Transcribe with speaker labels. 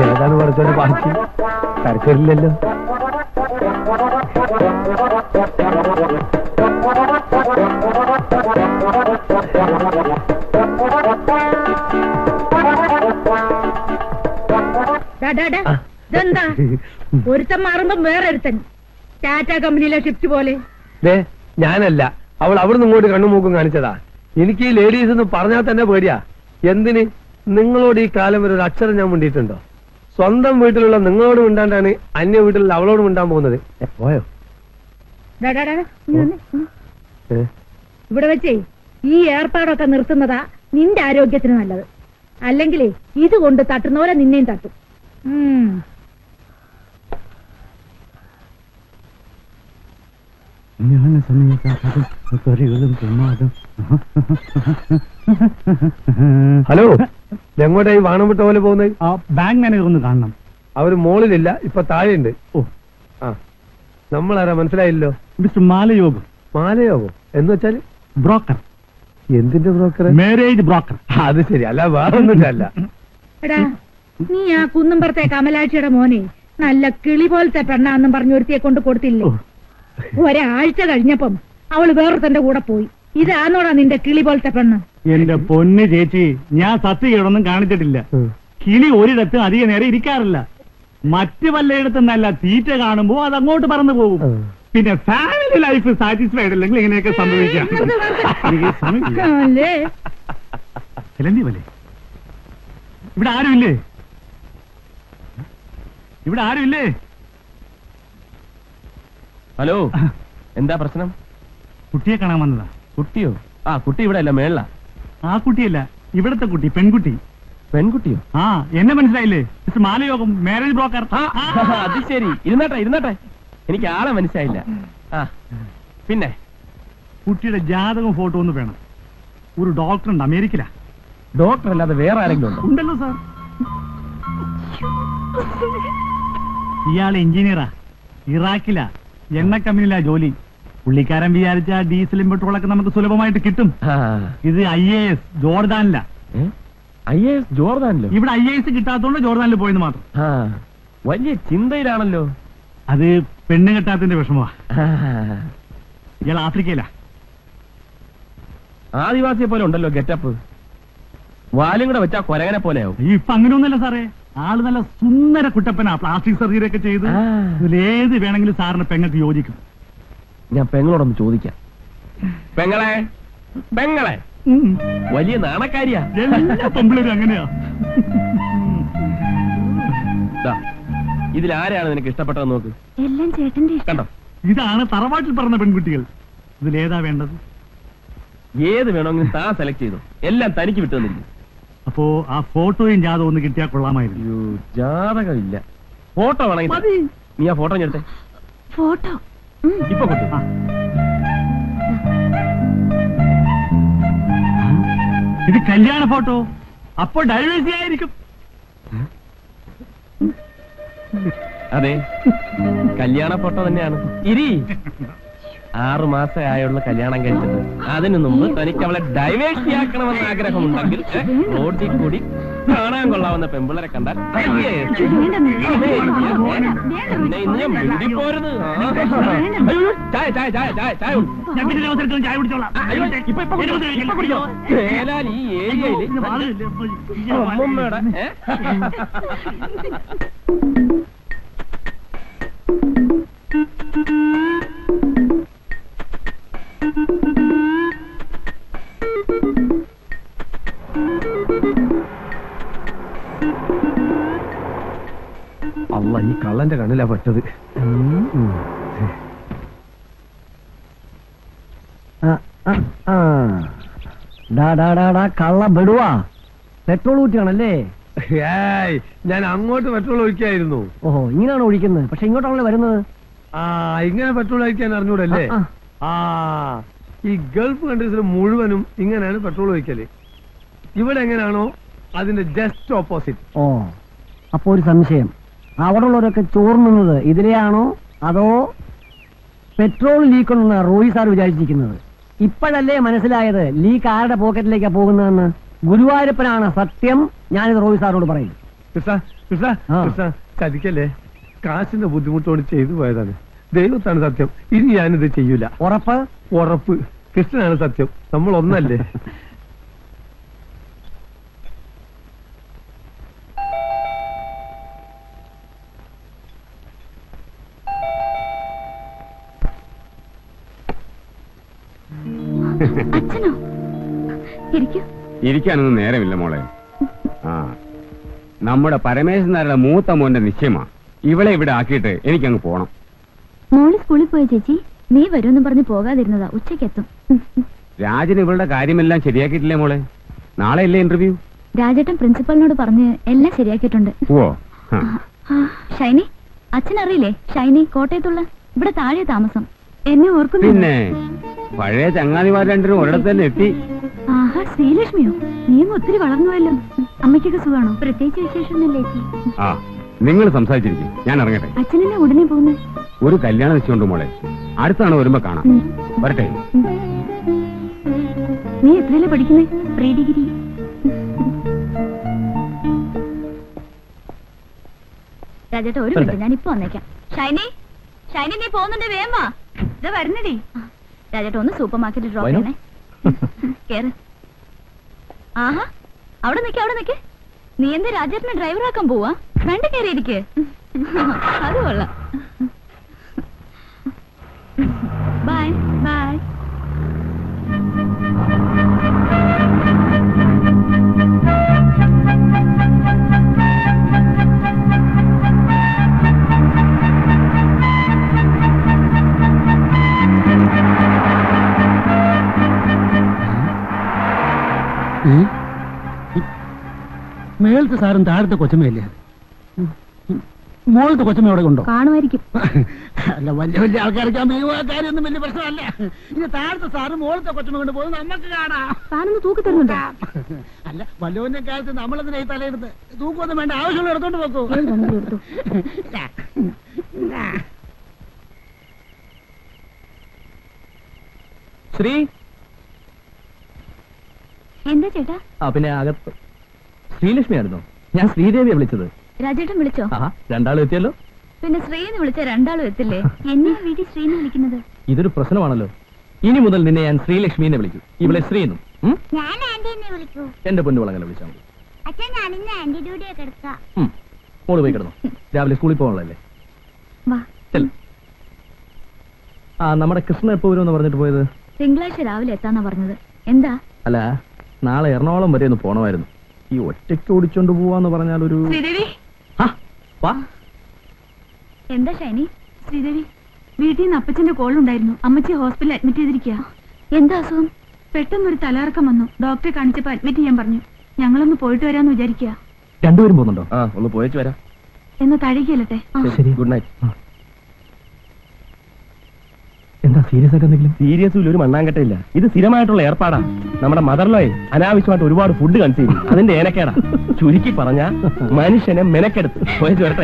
Speaker 1: ഏതാണ് കുറച്ചോടെ ബാക്കി കരച്ചില്ലല്ലോ.
Speaker 2: ഇതെന്താ ഒരുത്തൻ മാറുമ്പം വേറെ ഒരുത്തൻ ടാറ്റ കമ്പനിയിലെ ഷിഫ്റ്റ് പോലെ.
Speaker 1: ഞാനല്ല, അവൾ അവിടുന്ന് ഇങ്ങോട്ട് കണ്ണുമൂക്കും കാണിച്ചതാ. എനിക്ക് ഈ ലേഡീസ് എന്ന് പറഞ്ഞാൽ തന്നെ പേടിയാ. എന്തിന്? നിങ്ങളോട് ഈ കാലം വരെ ഒരു അക്ഷരം ഞാൻ മിണ്ടിയിട്ടുണ്ടോ? സ്വന്തം വീട്ടിലുള്ള നിങ്ങളോട് മിണ്ടാണ്ടാണ് അന്യ വീട്ടിലുള്ള അവളോട് മിണ്ടാൻ പോകുന്നത്. പോയോ?
Speaker 2: ഇവിടെ വെച്ചേ ഈ ഏർപ്പാടൊക്കെ നിർത്തുന്നതാ നിന്റെ ആരോഗ്യത്തിന് നല്ലത്. അല്ലെങ്കിലേ ഇതുകൊണ്ട് തട്ടുന്ന പോലെ നിന്നെയും തട്ടും.
Speaker 1: ഹലോ, എങ്ങോട്ടായി വാണം വിട്ട പോലെ പോകുന്നത്?
Speaker 3: ബാങ്ക് മാനേജർ ഒന്ന് കാണണം.
Speaker 1: അവര് മോളിലില്ല, ഇപ്പൊ താഴെയുണ്ട്. ഓ ആ, നമ്മളാരാ മനസ്സിലായില്ലോ?
Speaker 3: മിസ്റ്റർ മാലയോഗം.
Speaker 1: മാലയോഗം എന്ന് വെച്ചാല്?
Speaker 3: ബ്രോക്കർ.
Speaker 1: എന്തിന്റെ ബ്രോക്കർ?
Speaker 3: Marriage broker.
Speaker 1: അത് ശരി, അല്ല വേറൊന്നുമില്ല.
Speaker 2: എടാ, നീ ആ കുന്നുംപുറത്തെ കമലാക്ഷിയുടെ മോനെ നല്ല കിളി പോലത്തെ പെണ്ണാന്നും പറഞ്ഞു ഒരുത്തിയെ കൊണ്ട് കൊടുത്തില്ലേ? ഒരാഴ്ച കഴിഞ്ഞപ്പം അവള് വേറൊരുത്തന്റെ കൂടെ പോയി. ഇതാന്നോടാ നിന്റെ കിളി പോലത്തെ പെണ്ണ്?
Speaker 3: എന്റെ പൊന്ന് ചേച്ചി, ഞാൻ സത്യകേടൊന്നും കാണിച്ചിട്ടില്ല. കിളി ഒരിടത്തും അധിക നേരം ഇരിക്കാറില്ല. മറ്റു പലയിടത്തും നല്ല തീറ്റ കാണുമ്പോ അത് അങ്ങോട്ട് പറന്നു പോകും. പിന്നെ ഫാമിലി ലൈഫ് സാറ്റിസ്ഫൈഡ് അല്ലെങ്കിൽ ഇങ്ങനെയൊക്കെ സംഭവിക്കാം. ഇവിടെ ആരുമില്ലേ? ഇവിടെ ആരുമില്ലേ?
Speaker 4: ഹലോ, എന്താ പ്രശ്നം?
Speaker 3: കുട്ടിയെ കാണാൻ വന്നതാ.
Speaker 4: കുട്ടിയോ? ആ, കുട്ടി ഇവിടെ അല്ല, മേള.
Speaker 3: ആ കുട്ടിയല്ല, ഇവിടത്തെ കുട്ടി, പെൺകുട്ടി.
Speaker 4: പെൺകുട്ടിയോ?
Speaker 3: ആ, എന്നെ മനസ്സിലായില്ലേ? Mister Malayogam, marriage broker.
Speaker 4: അത് ശരി, ഇരുന്നാട്ടെ. എനിക്ക് ആളെ മനസ്സിലായില്ല. ആ, പിന്നെ
Speaker 3: കുട്ടിയുടെ ജാതകവും ഫോട്ടോ ഒന്ന് വേണം. ഒരു ഡോക്ടർ ഉണ്ട്, അമേരിക്കയിലാ.
Speaker 4: ഡോക്ടർ അല്ലാതെ വേറെ ആരെങ്കിലും ഉണ്ടോ?
Speaker 3: ഉണ്ടല്ലോ സാർ. ഇയാള് എഞ്ചിനീയറാ, ഇറാഖിലാ, എണ്ണ കമ്പനിയിലാ ജോലി. പുള്ളിക്കാരൻ വിചാരിച്ച ഡീസലും പെട്രോളൊക്കെ നമുക്ക് സുലഭമായിട്ട് കിട്ടും. ഇത് IAS ജോർദാനിലാ.
Speaker 4: IAS ജോർദാനിലോ?
Speaker 3: ഇവിടെ IAS കിട്ടാത്തോണ്ട് ജോർദാനിൽ പോയെന്ന് മാത്രം.
Speaker 4: വലിയ ചിന്തയിലാണല്ലോ.
Speaker 3: അത് പെണ്ണ് കെട്ടാത്തിന്റെ വിഷമമാ. ഇയാൾ ആഫ്രിക്കയിലാ.
Speaker 4: ആദിവാസിയെ പോലെ ഉണ്ടല്ലോ ഗെറ്റപ്പ്. വാലും കൂടെ വെച്ചാ കൊരകനെ പോലെയാവും.
Speaker 3: ഇപ്പൊ അങ്ങനെയൊന്നുമല്ല സാറേ, ആള് നല്ല സുന്ദര കുട്ടപ്പനാ. പ്ലാസ്റ്റിക് സർജറി ഒക്കെ ചെയ്ത് ഇതിലേത് വേണമെങ്കിലും സാറിന് പെങ്ങൾക്ക് യോജിക്കും.
Speaker 4: ഞാൻ പെങ്ങളോടൊന്ന് ചോദിക്കാം. പെങ്ങളെ, വലിയ നാണക്കാരിയാ.
Speaker 3: എല്ലാ പെമ്പിളരും അങ്ങനെയാ.
Speaker 4: ഇതിലാരെയാണ് നിനക്ക് ഇഷ്ടപ്പെട്ടത് നോക്ക്.
Speaker 2: എല്ലാം ചേട്ടന്റെ
Speaker 4: കണ്ടോ?
Speaker 3: ഇതാണ് തറവാട്ടിൽ പറഞ്ഞ പെൺകുട്ടികൾ. ഇതിലേതാ വേണ്ടത്?
Speaker 4: ഏത് വേണമെങ്കിലും താൻ സെലക്ട് ചെയ്തു. എല്ലാം തനിക്ക് വിട്ടുവന്നില്ല.
Speaker 3: അപ്പോ ആ ഫോട്ടോയും ജാതകം ഒന്ന് കിട്ടിയാൽ കൊള്ളാമായിരുന്നു.
Speaker 4: ജാതകം ഇല്ല, ഫോട്ടോ വേണമെങ്കിൽ നീ ആ ഫോട്ടോ എടുത്തേ.
Speaker 2: ഫോട്ടോ
Speaker 4: ഇപ്പൊ കിട്ടും.
Speaker 3: ഇത് കല്യാണ ഫോട്ടോ. അപ്പൊ ഡൈവേഴ്സി ആയിരിക്കും.
Speaker 4: അതെ, കല്യാണ ഫോട്ടോ തന്നെയാണ്. 6 മാസമായുള്ള കല്യാണം കഴിച്ചത്. അതിനു മുമ്പ് തനിക്ക് അവളെ ഡൈവേഴ്സിയാക്കണമെന്ന് ആഗ്രഹമുണ്ടെങ്കിൽ റോഡിൽ കൂടി കാണാൻ കൊള്ളാവുന്ന പെമ്പിളരെ കണ്ടാൽ പോരുത്. ഈ ഏരിയയില് അമ്മമ്മയുടെ
Speaker 1: അല്ല, ഈ കള്ളന്റെ കണ്ണിലാ പെട്ടത്.
Speaker 5: കള്ള ബെടുവാ, പെട്രോൾ ഊറ്റിയാണല്ലേ?
Speaker 1: ഞാൻ അങ്ങോട്ട് പെട്രോൾ ഒഴിക്കായിരുന്നു.
Speaker 5: ഓഹോ, ഇങ്ങനെയാണ് ഒഴിക്കുന്നത്. പക്ഷെ ഇങ്ങോട്ടാണല്ലോ വരുന്നത്.
Speaker 1: ഇങ്ങനെ പെട്രോൾ ഒഴിക്കാൻ അറിഞ്ഞൂടല്ലേ? ഈ ഗൾഫ് കൺട്രീസിൽ മുഴുവനും ഇങ്ങനെയാണ് പെട്രോൾ ഒഴിക്കല്. ഇവിടെ എങ്ങനെയാണോ അതിന്റെ ജസ്റ്റ് ഓപ്പോസിറ്റ്.
Speaker 5: ഓ, അപ്പൊ ഒരു സംശയം, അവിടെ ഉള്ളവരൊക്കെ ചോർന്നുന്നത് ഇതിലെയാണോ അതോ പെട്രോൾ ലീക്ക് ഉണ്ടെന്ന റോയി സാർ വിചാരിച്ചിരിക്കുന്നത്? ഇപ്പോഴല്ലേ മനസ്സിലായത് ലീക്ക് ആരുടെ പോക്കറ്റിലേക്കാ പോകുന്നതെന്ന്. ഗുരുവായൂരപ്പനാണ് സത്യം. ഞാനിത് റോയി സാറിനോട് പറയും.
Speaker 1: കൃഷ്ണ കൃഷ്ണ
Speaker 5: ആ.
Speaker 1: കൃഷ്ണ ചതിക്കല്ലേ. കാശിന്റെ ബുദ്ധിമുട്ടോട് ചെയ്തു പോയതാണ്. ദൈവത്താണ് സത്യം. ഇനി ഞാനിത് ചെയ്യൂല.
Speaker 5: ഉറപ്പ്?
Speaker 1: ഉറപ്പ്. കൃഷ്ണനാണ് സത്യം. നമ്മൾ ഒന്നല്ലേ.
Speaker 2: അച്ഛനോ? ഇരിക്കൂ.
Speaker 6: ഇരിക്കാനൊന്നും നേരമില്ല മോളെ. ആ നമ്മുടെ പരമേശ്വരൻ നായരുടെ മൂത്ത മോന്റെ നിശ്ചയമാ. ഇവളെ ഇവിടെ ആക്കിയിട്ട് എനിക്കങ്ങ് പോണം.
Speaker 2: മോള് സ്കൂളിൽ പോയ ചേച്ചി, നീ വരുമെന്ന് പറഞ്ഞ് പോകാതിരുന്നതാ. ഉച്ചയ്ക്കെത്തും.
Speaker 6: രാജൻ ഇവളുടെ കാര്യമെല്ലാം ശരിയാക്കിയിട്ടില്ലേ മോളെ? നാളെ അല്ലേ ഇന്റർവ്യൂ?
Speaker 2: രാജേട്ടൻ പ്രിൻസിപ്പലിനോട് പറഞ്ഞ് എല്ലാം ശരിയാക്കിയിട്ടുണ്ട്.
Speaker 6: ഓ
Speaker 2: ഷൈനി, അച്ഛൻ അറിയില്ലേ? ഷൈനി കോട്ടയത്തുള്ള, ഇവിടെ താഴെ താമസം. എന്നെ ഓർക്കുന്നു.
Speaker 6: പിന്നെ പഴയ ചങ്ങാതിമാർ രണ്ടിനും ഒരിടത്ത് തന്നെ എത്തി.
Speaker 2: ആഹാ, ശ്രീലക്ഷ്മിയോ? നീയും ഒത്തിരി വളർന്നുവല്ലോ. അമ്മയ്ക്കൊക്കെ സുഖമാണോ? പ്രത്യേകിച്ച് വിശേഷമൊന്നുമില്ലേ ചേച്ചി?
Speaker 6: ആ നിങ്ങൾ സംസാരിച്ചിരിക്കും, ഞാൻ ഇറങ്ങട്ടെ.
Speaker 2: അച്ഛനെന്നെ ഉടനെ പോകുന്നേ?
Speaker 6: ഒരു കല്യാണം വെച്ചുകൊണ്ട് മോളെ. അടുത്താണ് വരുമ്പോ കാണാം. വരട്ടെ.
Speaker 2: നീ എത്രയല്ലേ പഠിക്കുന്നേ? Pre degree. രാജേട്ട ഒരു മിനിറ്റ്, ഞാൻ ഇപ്പൊ വന്നേക്കാം. ഷൈനി, ഷൈനി നീ പോകുന്നുണ്ട്, വേഗം വാ. ഇത് വരുന്നടി. രാജേട്ട ഒന്ന് സൂപ്പർ മാർക്കറ്റിൽ ഡ്രോപ്പ് ചെയ്യണേ. കേറ്. ആഹാ, അവിടെ നിക്ക്, അവിടെ നിക്ക്. നീ എന്താ രാജേട്ടനെ ഡ്രൈവറാക്കാൻ പോവാ? ഫ്രണ്ട് കയറിയിരിക്കേ. അത് കൊള്ളാം. Bye bye.
Speaker 5: മേളത്തെ സാറും താഴത്തെ കൊച്ചമ്മയല്ലേ? മോളത്തെ കൊച്ചമ്മ അവിടെ ഉണ്ടോ?
Speaker 2: കാണുമായിരിക്കും.
Speaker 5: അല്ല, വലിയ വലിയ ആൾക്കാർക്ക് കാര്യമൊന്നും വലിയ പ്രശ്നമല്ല. ഇനി താഴത്തെ സാറും മോളത്തെ കൊച്ചമ്മ കൊണ്ട് പോകുന്നത് നമുക്ക് കാണാം.
Speaker 2: താനൊന്ന് തൂക്കി തരുന്നുണ്ടോ?
Speaker 5: അല്ല, വല്ലവന്റെ കാലത്ത് നമ്മളെന്തിനാ ഈ തലയെടുത്ത്? തൂക്കൊന്നും വേണ്ട, ആവശ്യമുള്ള എടുത്തോണ്ട് പോക്കൂ.
Speaker 4: ശ്രീ.
Speaker 2: എന്താ ചേട്ടാ?
Speaker 4: പിന്നെ അകത്ത് ശ്രീലക്ഷ്മിയായിരുന്നോ? ഞാൻ ശ്രീദേവിയെ വിളിച്ചത്.
Speaker 2: രാജേട്ടൻ വിളിച്ചോ?
Speaker 4: രണ്ടാളും എത്തിയല്ലോ.
Speaker 2: പിന്നെ ശ്രീന്ന് വിളിച്ച രണ്ടാളും എത്തില്ലേ? എന്നെയാ വീട്ടിൽ ശ്രീന്ന് വിളിക്കുന്നത്.
Speaker 4: ഇതൊരു പ്രശ്നമാണല്ലോ. ഇനി മുതൽ നിന്നെ ഞാൻ ശ്രീലക്ഷ്മിനെ വിളിക്കും. ഇവിടെ ശ്രീന്നും.
Speaker 7: ഞാൻ ആന്റിനെ വിളിക്കൂ.
Speaker 4: എന്റെ പൊന്നു വളങ്ങനെ വിളിച്ചാൽ മതി.
Speaker 7: അച്ഛൻ ഞാനിന്ന് ആന്റി ഡ്യൂട്ടിയൊക്കെ എടുക്കാം.
Speaker 4: മോള് പോയി കിടന്നു. രാവിലെ സ്കൂളിൽ പോകണല്ലേ?
Speaker 2: വാ.
Speaker 4: ചെല്ല്. നമ്മുടെ കൃഷ്ണ എപ്പോ വരുമെന്ന് പറഞ്ഞിട്ട് പോയത്?
Speaker 2: തിങ്കളാഴ്ച രാവിലെ എത്താന്നാ പറഞ്ഞത്. എന്താ?
Speaker 4: അല്ല, നാളെ എറണാകുളം വരെ ഒന്ന് പോണമായിരുന്നു. ഈ ഒറ്റയ്ക്ക് ഓടിച്ചോണ്ട് പോവാന്ന് പറഞ്ഞാൽ ഒരു...
Speaker 2: ശ്രീദേവി.
Speaker 4: വാ.
Speaker 2: എന്താ ഷൈനി? ശ്രീദേവി, വീട്ടിൽ നിന്ന് അപ്പച്ചന്റെ കോൾ ഉണ്ടായിരുന്നു. അമ്മച്ചി ഹോസ്പിറ്റലിൽ അഡ്മിറ്റ് ചെയ്തിരിക്കുക. എന്താ അസുഖം? പെട്ടെന്നൊരു തലകറക്കം വന്നു. ഡോക്ടറെ കാണിച്ചപ്പോ അഡ്മിറ്റ് ചെയ്യാൻ പറഞ്ഞു. ഞങ്ങളൊന്ന് പോയിട്ട് വരാന്ന് വിചാരിക്കുക.
Speaker 4: രണ്ടുപേരും പോകുന്നുണ്ടോ? ഒന്ന് പോയിച്ചു വരാം.
Speaker 2: എന്നാ തഴകിയല്ലേ?
Speaker 4: ശരി, ഗുഡ് നൈറ്റ്. എന്താ സീരിയസ് ആയിട്ട് എന്തെങ്കിലും?
Speaker 8: സീരിയസിൽ ഒരു മണ്ണാങ്കട്ടയില്ല. ഇത് സ്ഥിരമായിട്ടുള്ള ഏർപ്പാടാ. നമ്മുടെ മദർലോയെ അനാവശ്യമായിട്ട് ഒരുപാട് ഫുഡ് കൺസ്യൂം ചെയ്യും. അതിന്റെ ഏനക്കേടാ. ചുരുക്കി പറഞ്ഞ മനുഷ്യനെ മെനക്കെടുത്ത് പോയി വരട്ടെ.